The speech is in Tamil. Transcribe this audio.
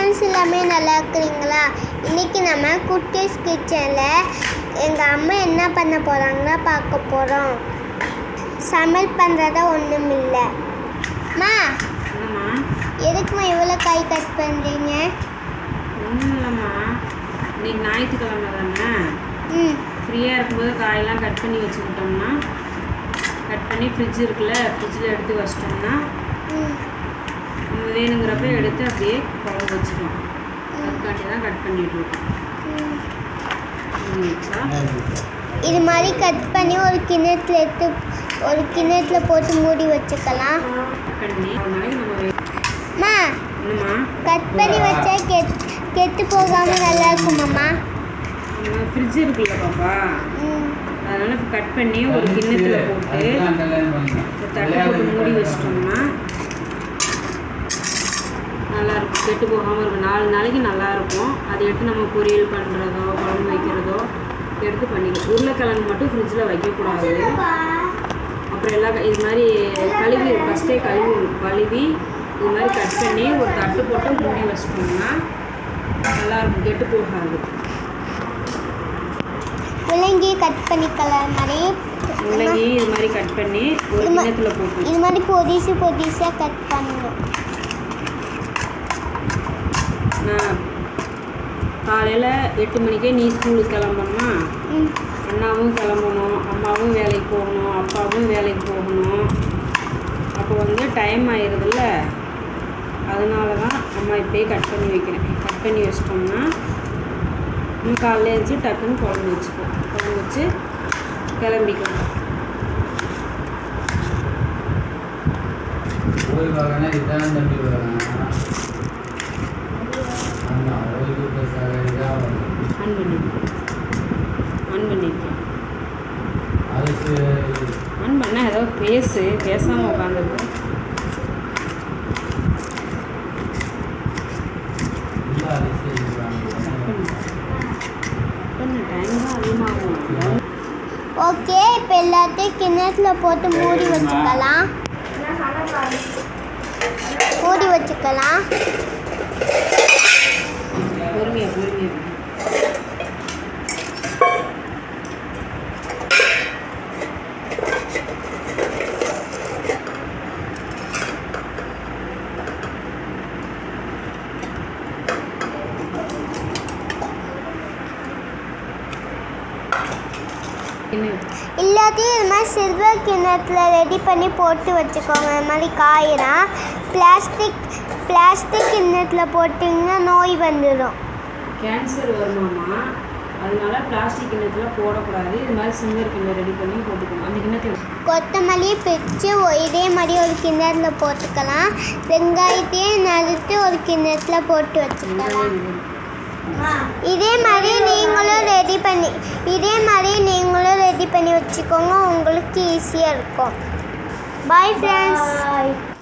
ஃப்ரெண்ட்ஸ் எல்லாமே நல்லா இருக்கிறீங்களா? இன்றைக்கி நம்ம குட்டீஸ் கிச்சனில் எங்கள் அம்மா என்ன பண்ண போகிறாங்கன்னா பார்க்க போகிறோம். சமையல் பண்ணுறதா ஒன்றும் இல்லை. அம்மா எதுக்குமா இவ்வளோ காய் கட் பண்ணுறீங்க? ஒன்றும் இல்லைம்மா, இன்னைக்கு ஞாயிற்றுக்கிழமை தானே, ஃப்ரீயாக இருக்கும்போது காயெல்லாம் கட் பண்ணி வச்சுக்கிட்டோம்னா, கட் பண்ணி ஃப்ரிட்ஜ் இருக்குல்ல, ஃப்ரிட்ஜில் எடுத்து வச்சிட்டோம்னா நம்ம வேணுங்கிறப்ப எடுத்து அப்படியே குழம்பு வச்சுக்கலாம். அதுக்காண்டி தான் கட் பண்ணிட்டு இருக்கோம். இது மாதிரி கட் பண்ணி ஒரு கிண்ணத்துல போட்டு மூடி வச்சுக்கலாம். கட் பண்ணி வச்சா கெட்டு போகாமல் நல்லா இருக்குமாம்மா? ஃப்ரிட்ஜ் இருக்குல்ல பாப்பா, அதனால் கட் பண்ணி ஒரு கிண்ணத்தில் போட்டு தட்டை போட்டு மூடி வச்சிட்டோம்னா நல்லாயிருக்கும். கெட்டு போகாமல் இருக்கும். 4 நாளைக்கு நல்லாயிருக்கும். அதை எடுத்து நம்ம பொரியல் பண்ணுறதோ குழம்பு வைக்கிறதோ எடுத்து பண்ணிக்கலாம். உருளைக்கிழங்கு மட்டும் ஃப்ரிட்ஜில் வைக்கக்கூடாது. அப்புறம் எல்லாம் இது மாதிரி ஃபஸ்ட்டே கழுவி இது மாதிரி கட் பண்ணி ஒரு தட்டு போட்டு மூடி வச்சிட்டோம்னா நல்லாயிருக்கும், கெட்டு போகாது. முள்ளங்கி கட் பண்ணிக்கலாம். முள்ளங்கி இது மாதிரி கட் பண்ணி ஒரு கிண்ணத்தில் போட்டு இது மாதிரி பொடிசாக கட் பண்ணணும். நான் காலையில் 8 மணிக்கே நீ ஸ்கூலுக்கு கிளம்பணுமா, அண்ணாவும் கிளம்பணும், அம்மாவும் வேலைக்கு போகணும், அப்பாவும் வேலைக்கு போகணும். அப்போ டைம் ஆயிடுதுல்ல, அதனால தான் அம்மா இப்போயே கட் பண்ணி வைக்கிறேன். கட் பண்ணி வச்சிட்டோம்னா காலையில் எழுந்துச்சி டக்குன்னு குழம்பு வச்சுப்போம். குழம்பு வச்சு கிளம்பிக்கலாம். ஆன் பண்ண ஏதோ பேசாமல் உட்காந்துருக்கு. டைம் தான் அதிகமாகும். ஓகே, இப்போ எல்லாத்தையும் கிண்ணத்துல போட்டு மூடி வச்சுக்கலாம். பொறுமையாக எல்லாத்தையும் இது மாதிரி சில்வர் கிண்ணத்தில் ரெடி பண்ணி போட்டு வச்சுக்கோங்க. இது மாதிரி காயெல்லாம் பிளாஸ்டிக் கிண்ணத்தில் போட்டிங்கன்னா நோய் வந்துடும், கேன்சர் வருமாமா. அதனால பிளாஸ்டிக் கிண்ணத்தில் போடக்கூடாது. இது மாதிரி சில்வர் கிண்ணம் ரெடி பண்ணி போட்டுக்கணும். அந்த கிண்ணத்தில் கொத்தமல்லி பிச்சு இதே மாதிரி ஒரு கிண்ணத்தில் போட்டுக்கலாம். வெங்காயத்தையும் நறுத்து ஒரு கிண்ணத்தில் போட்டு வச்சுக்கலாம். இதே மாதிரி நீங்களும் ரெடி பண்ணி வச்சுக்கோங்க. உங்களுக்கு ஈஸியாக இருக்கும். Bye friends.